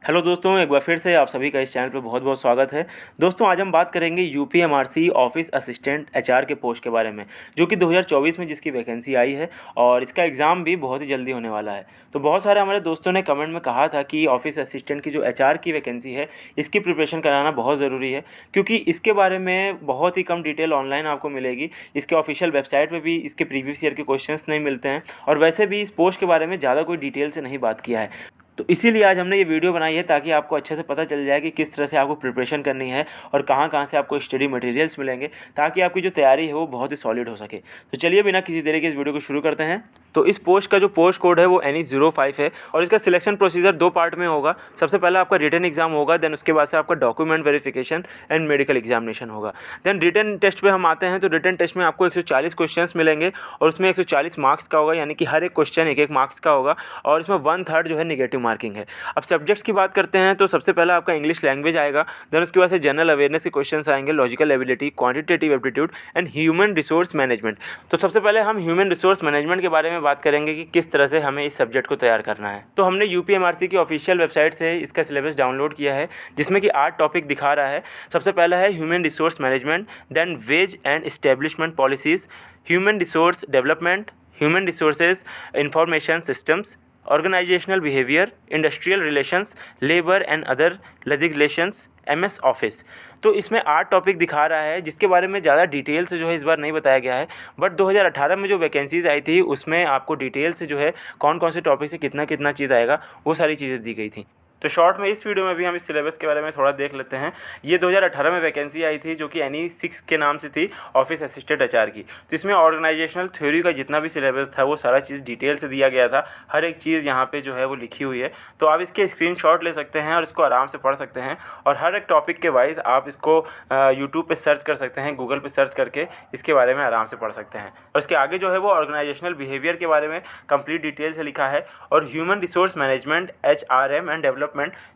Hello दोस्तों, एक बार फिर से आप सभी का इस चैनल पे बहुत बहुत स्वागत है। दोस्तों, आज हम बात करेंगे यूपीएमआरसी ऑफिस असिस्टेंट एचआर के पोस्ट के बारे में, जो कि 2024 में जिसकी वैकेंसी आई है और इसका एग्ज़ाम भी बहुत ही जल्दी होने वाला है। तो बहुत सारे हमारे दोस्तों ने कमेंट में कहा था कि ऑफिस असिस्टेंट की जो एचआर की वैकेंसी है, इसकी प्रिपरेशन कराना बहुत ज़रूरी है, क्योंकि इसके बारे में बहुत ही कम डिटेल ऑनलाइन आपको मिलेगी। इसके ऑफिशियल वेबसाइट पर भी इसके प्रीवियस ईयर के क्वेश्चन नहीं मिलते हैं और वैसे भी इस पोस्ट के बारे में ज़्यादा कोई डिटेल से नहीं बात किया है। तो इसीलिए आज हमने ये वीडियो बनाई है ताकि आपको अच्छे से पता चल जाए कि किस तरह से आपको प्रिपरेशन करनी है और कहाँ कहाँ से आपको स्टडी मटेरियल्स मिलेंगे, ताकि आपकी जो तैयारी है वो बहुत ही सॉलिड हो सके। तो चलिए बिना किसी देरी के इस वीडियो को शुरू करते हैं। तो इस पोस्ट का जो पोस्ट कोड है वो NE05 है और इसका सिलेक्शन प्रोसीजर 2 पार्ट में होगा। सबसे पहले आपका रिटन एग्जाम होगा, देन उसके बाद से आपका document verification and medical examination होगा। देन रिटन टेस्ट पे हम आते हैं। तो रिटन टेस्ट में आपको 140 क्वेश्चंस मिलेंगे और उसमें 140 मार्क्स का होगा, यानी कि हर एक क्वेश्चन एक मार्क्स का होगा और इसमें 1/3 जो है नेगेटिव मार्किंग है। अब सब्जेक्ट्स की बात करते हैं तो सबसे पहले आपका इंग्लिश लैंग्वेज आएगा, देन उसके बाद से जनरल अवेयरनेस के क्वेश्चंस आएंगे, logical ability, quantitative aptitude and human resource management. तो सबसे पहले हम ह्यूमन रिसोर्स मैनेजमेंट के बारे में बात करेंगे कि किस तरह से हमें इस सब्जेक्ट को तैयार करना है। तो हमने यूपीएमआरसी की ऑफिशियल वेबसाइट से इसका सिलेबस डाउनलोड किया है, जिसमें कि 8 टॉपिक दिखा रहा है। सबसे पहला है human resource management, then wage and establishment policies, human resource development, human resources information systems, organisational behaviour, industrial relations, labour and other legislations, MS office. तो इसमें 8 टॉपिक दिखा रहा है, जिसके बारे में ज़्यादा डिटेल से जो है इस बार नहीं बताया गया है। बट 2018 में जो वैकेंसीज़ आई थी उसमें आपको डिटेल से जो है कौन कौन से टॉपिक से कितना कितना चीज़ आएगा वो सारी चीज़ें दी गई थी। तो शॉर्ट में इस वीडियो में भी हम इस सिलेबस के बारे में थोड़ा देख लेते हैं। ये 2018 में वैकेंसी आई थी, जो कि NE6 के नाम से थी, ऑफिस असिस्टेंट एचआर की। तो इसमें ऑर्गेनाइजेशनल थ्योरी का जितना भी सिलेबस था वो सारा चीज़ डिटेल से दिया गया था। हर एक चीज़ यहाँ पे जो है वो लिखी हुई है। तो आप इसके स्क्रीनशॉट ले सकते हैं और इसको आराम से पढ़ सकते हैं और हर एक टॉपिक के वाइज आप इसको यूट्यूब पे सर्च कर सकते हैं, गूगल पे सर्च करके इसके बारे में आराम से पढ़ सकते हैं। और इसके आगे जो है वो ऑर्गेनाइजेशनल बिहेवियर के बारे में कंप्लीट डिटेल से लिखा है और human resource management, HRM and development,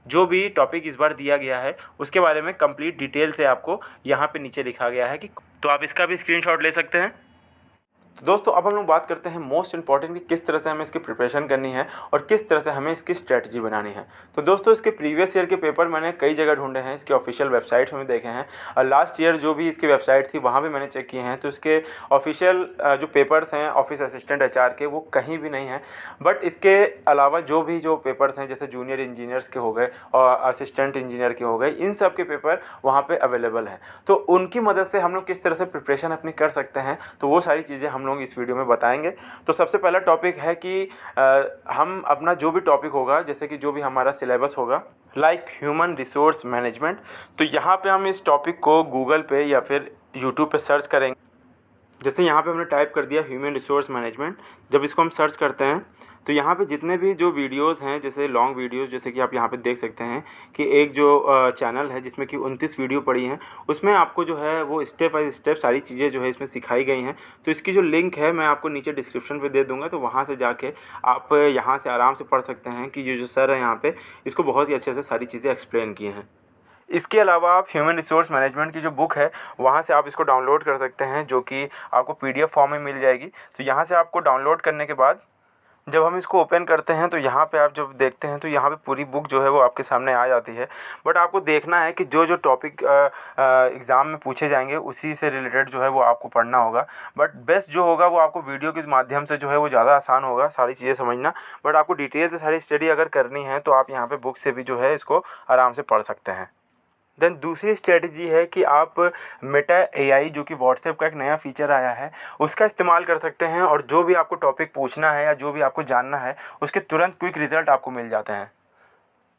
जो भी टॉपिक इस बार दिया गया है उसके बारे में कंप्लीट डिटेल से आपको यहाँ पे नीचे लिखा गया है कि तो आप इसका भी स्क्रीनशॉट ले सकते हैं। तो दोस्तों, अब हम लोग बात करते हैं मोस्ट इंपॉर्टेंट कि किस तरह से हमें इसकी प्रिपरेशन करनी है और किस तरह से हमें इसकी स्ट्रेटजी बनानी है। तो दोस्तों, इसके प्रीवियस ईयर के पेपर मैंने कई जगह ढूंढे हैं, इसके ऑफिशियल वेबसाइट में देखे हैं और लास्ट ईयर जो भी इसकी वेबसाइट थी वहाँ भी मैंने चेक किए हैं। तो इसके ऑफिशियल जो पेपर्स हैं ऑफिस असिस्टेंट एचआर के, वो कहीं भी नहीं हैं। बट इसके अलावा जो पेपर्स हैं, जैसे जूनियर इंजीनियर्स के हो गए और असिस्टेंट इंजीनियर के हो गए, इन सब के पेपर वहाँ पर अवेलेबल हैं। तो उनकी मदद से हम लोग किस तरह से प्रिपरेशन अपनी कर सकते हैं, तो वो सारी चीज़ें हम लोग इस वीडियो में बताएंगे। तो सबसे पहला टॉपिक है कि हम अपना जो भी टॉपिक होगा, जैसे कि जो भी हमारा सिलेबस होगा, लाइक ह्यूमन रिसोर्स मैनेजमेंट, तो यहाँ पे हम इस टॉपिक को गूगल पे या फिर यूट्यूब पे सर्च करेंगे। जैसे यहाँ पे हमने टाइप कर दिया ह्यूमन रिसोर्स मैनेजमेंट। जब इसको हम सर्च करते हैं तो यहाँ पे जितने भी जो वीडियोस हैं, जैसे लॉन्ग वीडियोस, जैसे कि आप यहाँ पे देख सकते हैं कि एक जो चैनल है जिसमें कि 29 वीडियो पड़ी हैं, उसमें आपको जो है वो स्टेप बाय स्टेप सारी चीज़ें जो है इसमें सिखाई गई हैं। तो इसकी जो लिंक है मैं आपको नीचे डिस्क्रिप्शन पे दे दूँगा, तो वहाँ से जाके आप यहाँ से आराम से पढ़ सकते हैं कि ये जो सर है यहाँ पर, इसको बहुत ही अच्छे से सारी चीज़ें एक्सप्लेन किए हैं। इसके अलावा आप ह्यूमन रिसोर्स मैनेजमेंट की जो बुक है वहाँ से आप इसको डाउनलोड कर सकते हैं, जो कि आपको PDF फॉर्म में मिल जाएगी। तो यहाँ से आपको डाउनलोड करने के बाद जब हम इसको ओपन करते हैं तो यहाँ पे आप जब देखते हैं तो यहाँ पे पूरी बुक जो है वो आपके सामने आ जाती है। बट आपको देखना है कि जो जो टॉपिक एग्ज़ाम में पूछे जाएंगे उसी से रिलेटेड जो है वो आपको पढ़ना होगा। बट बेस्ट जो होगा वो आपको वीडियो के माध्यम से जो है वो ज़्यादा आसान होगा सारी चीज़ें समझना। बट आपको डिटेल से सारी स्टडी अगर करनी है तो आप यहाँ पर बुक से भी जो है इसको आराम से पढ़ सकते हैं। देन दूसरी स्ट्रेटजी है कि आप मेटा AI, जो कि व्हाट्सएप का एक नया फीचर आया है, उसका इस्तेमाल कर सकते हैं और जो भी आपको टॉपिक पूछना है या जो भी आपको जानना है उसके तुरंत क्विक रिज़ल्ट आपको मिल जाते हैं।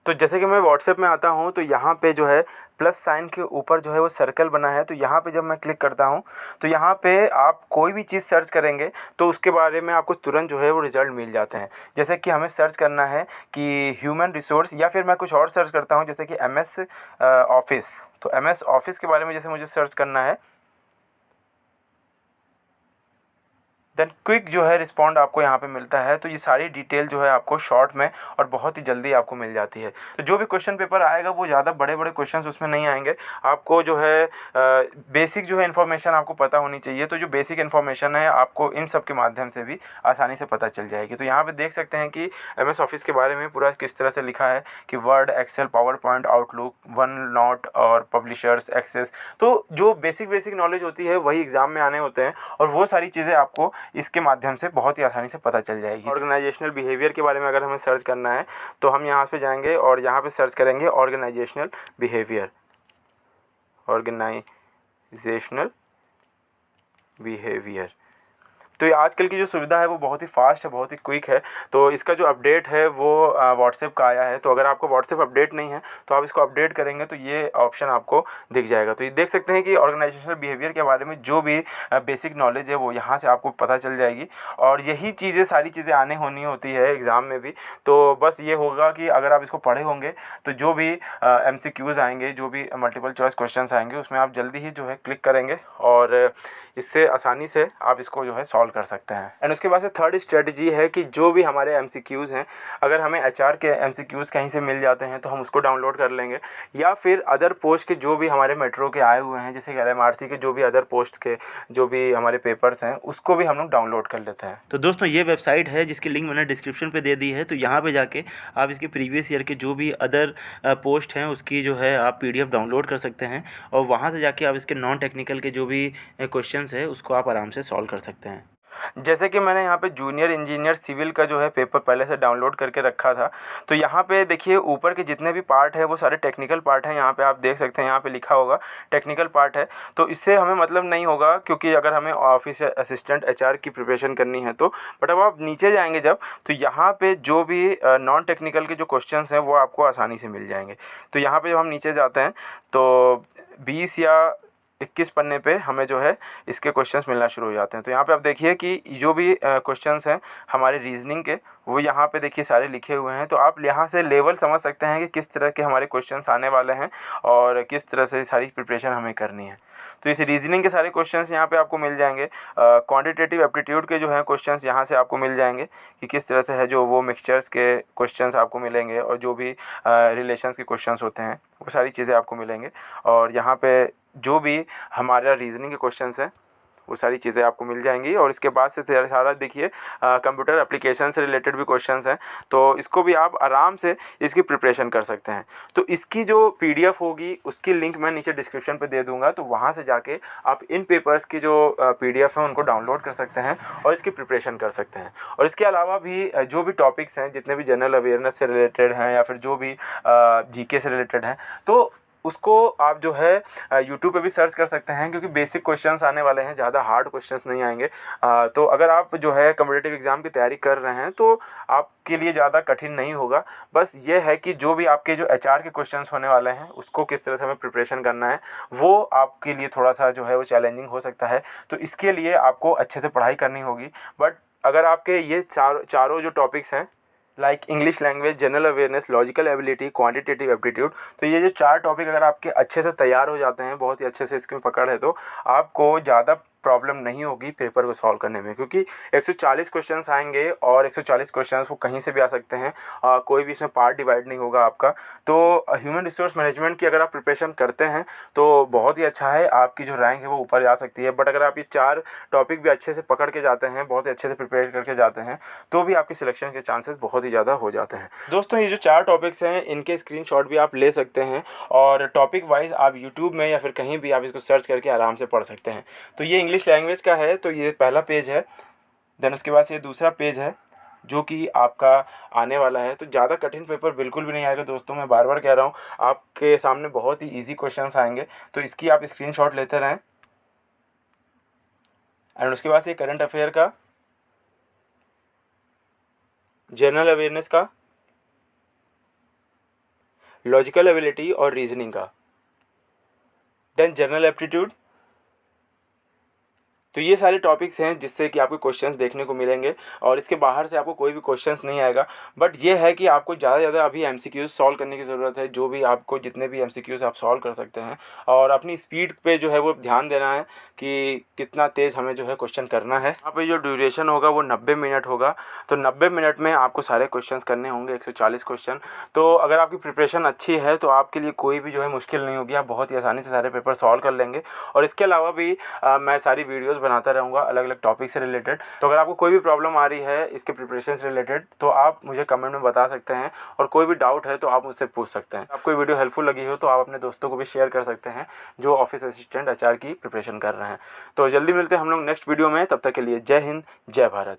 तो जैसे कि मैं व्हाट्सएप में आता हूँ तो यहाँ पे जो है प्लस साइन के ऊपर जो है वो सर्कल बना है, तो यहाँ पे जब मैं क्लिक करता हूँ तो यहाँ पे आप कोई भी चीज़ सर्च करेंगे तो उसके बारे में आपको तुरंत जो है वो रिज़ल्ट मिल जाते हैं। जैसे कि हमें सर्च करना है कि ह्यूमन रिसोर्स, या फिर मैं कुछ और सर्च करता हूँ जैसे कि MS ऑफिस। तो MS ऑफिस के बारे में जैसे मुझे सर्च करना है, देन क्विक जो है रिस्पॉन्ड आपको यहाँ पे मिलता है। तो ये सारी डिटेल जो है आपको शॉर्ट में और बहुत ही जल्दी आपको मिल जाती है। तो जो भी क्वेश्चन पेपर आएगा वो ज़्यादा बड़े बड़े क्वेश्चंस उसमें नहीं आएंगे। आपको जो है बेसिक जो है इन्फॉर्मेशन आपको पता होनी चाहिए। तो जो बेसिक इन्फॉर्मेशन है आपको इन सब के माध्यम से भी आसानी से पता चल जाएगी। तो यहाँ पे देख सकते हैं कि MS ऑफिस के बारे में पूरा किस तरह से लिखा है कि word, excel, power point, outlook, one note और पब्लिशर्स, एक्सेस। तो जो बेसिक नॉलेज होती है वही एग्ज़ाम में आने होते हैं और वो सारी चीज़ें आपको इसके माध्यम से बहुत ही आसानी से पता चल जाएगी। ऑर्गेनाइजेशनल बिहेवियर के बारे में अगर हमें सर्च करना है तो हम यहाँ पे जाएंगे और यहाँ पे सर्च करेंगे ऑर्गेनाइजेशनल बिहेवियर। Organisational behaviour. तो ये आजकल की जो सुविधा है वो बहुत ही फास्ट है, बहुत ही क्विक है। तो इसका जो अपडेट है वो व्हाट्सएप का आया है। तो अगर आपको व्हाट्सएप अपडेट नहीं है तो आप इसको अपडेट करेंगे तो ये ऑप्शन आपको दिख जाएगा। तो ये देख सकते हैं कि ऑर्गेनाइजेशनल बिहेवियर के बारे में जो भी बेसिक नॉलेज है वो यहाँ से आपको पता चल जाएगी। और यही चीज़ें सारी चीज़ें आने होनी होती है एग्ज़ाम में भी। तो बस ये होगा कि अगर आप इसको पढ़े होंगे तो जो भी MCQs आएंगे, जो भी मल्टीपल चॉइस क्वेश्चंस आएंगे उसमें आप जल्दी ही जो है क्लिक करेंगे और इससे आसानी से आप इसको जो है सॉल्व कर सकते हैं। एंड उसके बाद से थर्ड स्ट्रेटजी है कि जो भी हमारे MCQs हैं, अगर हमें HR के MCQs कहीं से मिल जाते हैं तो हम उसको डाउनलोड कर लेंगे, या फिर अदर पोस्ट के जो भी हमारे मेट्रो के आए हुए हैं, जैसे कि LMRC के जो भी अदर पोस्ट के जो भी हमारे पेपर्स हैं उसको भी हम लोग डाउनलोड कर लेते हैं। तो दोस्तों ये वेबसाइट है जिसकी लिंक मैंने डिस्क्रिप्शन पे दे दी है। तो यहाँ पे जाके आप इसके प्रीवियस ईयर के जो भी अदर पोस्ट हैं उसकी जो है आप PDF डाउनलोड कर सकते हैं और वहाँ से जाके आप इसके नॉन टेक्निकल के जो भी क्वेश्चंस है उसको आप आराम से सॉल्व कर सकते हैं। जैसे कि मैंने यहाँ पे जूनियर इंजीनियर सिविल का जो है पेपर पहले से डाउनलोड करके रखा था। तो यहाँ पे देखिए ऊपर के जितने भी पार्ट है वो सारे टेक्निकल पार्ट हैं। यहाँ पे आप देख सकते हैं, यहाँ पे लिखा होगा टेक्निकल पार्ट है। तो इससे हमें मतलब नहीं होगा, क्योंकि अगर हमें ऑफिस असिस्टेंट HR की प्रिपरेशन करनी है तो। बट अब आप नीचे जाएंगे जब, तो यहाँ पे जो भी नॉन टेक्निकल के जो क्वेश्चन हैं वो आपको आसानी से मिल जाएंगे। तो यहाँ पर जब हम नीचे जाते हैं तो 20 या 21 पन्ने पे हमें जो है इसके क्वेश्चंस मिलना शुरू हो जाते हैं। तो यहाँ पे आप देखिए कि जो भी क्वेश्चंस हैं हमारे रीजनिंग के वो यहाँ पे देखिए सारे लिखे हुए हैं। तो आप यहाँ से लेवल समझ सकते हैं कि किस तरह के हमारे क्वेश्चंस आने वाले हैं और किस तरह से सारी प्रिपरेशन हमें करनी है। तो इस रीजनिंग के सारे क्वेश्चंस यहाँ पे आपको मिल जाएंगे। क्वांटिटेटिव एप्टीट्यूड के जो हैं क्वेश्चंस यहाँ से आपको मिल जाएंगे कि किस तरह से है, जो वो मिक्सचर्स के क्वेश्चंस आपको मिलेंगे और जो भी रिलेशंस के क्वेश्चंस होते हैं वो सारी चीज़ें आपको मिलेंगे। और यहाँ पे जो भी हमारा रीजनिंग के क्वेश्चंस हैं वो सारी चीज़ें आपको मिल जाएंगी। और इसके बाद से सारा देखिए कंप्यूटर एप्लीकेशन से रिलेटेड भी क्वेश्चंस हैं, तो इसको भी आप आराम से इसकी प्रिपरेशन कर सकते हैं। तो इसकी जो PDF होगी उसकी लिंक मैं नीचे डिस्क्रिप्शन पे दे दूंगा। तो वहाँ से जाके आप इन पेपर्स की जो PDF हैं उनको डाउनलोड कर सकते हैं और इसकी प्रिपरेशन कर सकते हैं। और इसके अलावा भी जो भी टॉपिक्स हैं, जितने भी जनरल अवेयरनेस से रिलेटेड हैं या फिर जो भी GK से रिलेटेड हैं, तो उसको आप जो है यूट्यूब पे भी सर्च कर सकते हैं, क्योंकि बेसिक क्वेश्चंस आने वाले हैं, ज़्यादा हार्ड क्वेश्चंस नहीं आएंगे। तो अगर आप जो है कॉम्पिटिटिव एग्ज़ाम की तैयारी कर रहे हैं तो आपके लिए ज़्यादा कठिन नहीं होगा। बस ये है कि जो भी आपके जो HR के क्वेश्चंस होने वाले हैं उसको किस तरह से हमें प्रिपरेशन करना है, वो आपके लिए थोड़ा सा जो है वो चैलेंजिंग हो सकता है। तो इसके लिए आपको अच्छे से पढ़ाई करनी होगी। बट अगर आपके ये चारों जो टॉपिक्स हैं, like English language, general awareness, logical ability, quantitative aptitude, तो ये जो 4 टॉपिक अगर आपके अच्छे से तैयार हो जाते हैं, बहुत ही अच्छे से इसमें पकड़ है, तो आपको ज़्यादा प्रॉब्लम नहीं होगी पेपर को सॉल्व करने में। क्योंकि 140 क्वेश्चंस आएंगे और 140 क्वेश्चंस वो कहीं से भी आ सकते हैं, कोई भी इसमें पार्ट डिवाइड नहीं होगा आपका। तो ह्यूमन रिसोर्स मैनेजमेंट की अगर आप प्रिपरेशन करते हैं तो बहुत ही अच्छा है, आपकी जो रैंक है वो ऊपर जा सकती है। बट अगर आप ये 4 टॉपिक भी अच्छे से पकड़ के जाते हैं, बहुत ही अच्छे से प्रिपेयर करके जाते हैं, तो भी आपकी सिलेक्शन के चांसेस बहुत ही ज़्यादा हो जाते हैं। दोस्तों ये जो 4 टॉपिक्स हैं इनके स्क्रीनशॉट भी आप ले सकते हैं और टॉपिक वाइज आप यूट्यूब में या फिर कहीं भी आप इसको सर्च करके आराम से पढ़ सकते हैं। तो ये इंग्लिश लैंग्वेज का है, तो ये पहला पेज है। देन उसके बाद ये दूसरा पेज है जो कि आपका आने वाला है। तो ज़्यादा कठिन पेपर बिल्कुल भी नहीं आएगा दोस्तों, मैं बार बार कह रहा हूँ, आपके सामने बहुत ही ईजी क्वेश्चंस आएंगे। तो इसकी आप स्क्रीनशॉट लेते रहें। एंड उसके बाद ये करंट अफेयर का, जनरल अवेयरनेस का, लॉजिकल एबिलिटी और रीजनिंग का, देन जनरल एप्टीट्यूड, तो ये सारे टॉपिक्स हैं जिससे कि आपको क्वेश्चंस देखने को मिलेंगे और इसके बाहर से आपको कोई भी क्वेश्चंस नहीं आएगा। बट ये है कि आपको ज़्यादा से ज़्यादा अभी एमसीक्यूज सॉल्व करने की ज़रूरत है, जो भी आपको जितने भी एमसीक्यूज आप सॉल्व कर सकते हैं, और अपनी स्पीड पे जो है वो ध्यान देना है कि कितना तेज़ हमें जो है क्वेश्चन करना है। यहाँ पे जो ड्यूरेशन होगा वो 90 मिनट होगा, तो 90 मिनट में आपको सारे क्वेश्चंस करने होंगे, 140 क्वेश्चन। तो अगर आपकी प्रिपरेशन अच्छी है तो आपके लिए कोई भी जो है मुश्किल नहीं होगी, आप बहुत ही आसानी से सारे पेपर सॉल्व कर लेंगे। और इसके अलावा भी मैं सारी वीडियोज़ बनाता रहूँगा अलग अलग टॉपिक से रिलेटेड। तो अगर आपको कोई भी प्रॉब्लम आ रही है इसके प्रिपरेशन से रिलेटेड तो आप मुझे कमेंट में बता सकते हैं, और कोई भी डाउट है तो आप मुझसे पूछ सकते हैं। आपको वीडियो हेल्पफुल लगी हो तो आप अपने दोस्तों को भी शेयर कर सकते हैं जो ऑफिस असिस्टेंट एचआर की प्रिपरेशन कर रहे हैं। तो जल्दी मिलते हैं हम लोग नेक्स्ट वीडियो में, तब तक के लिए जय हिंद, जय भारत।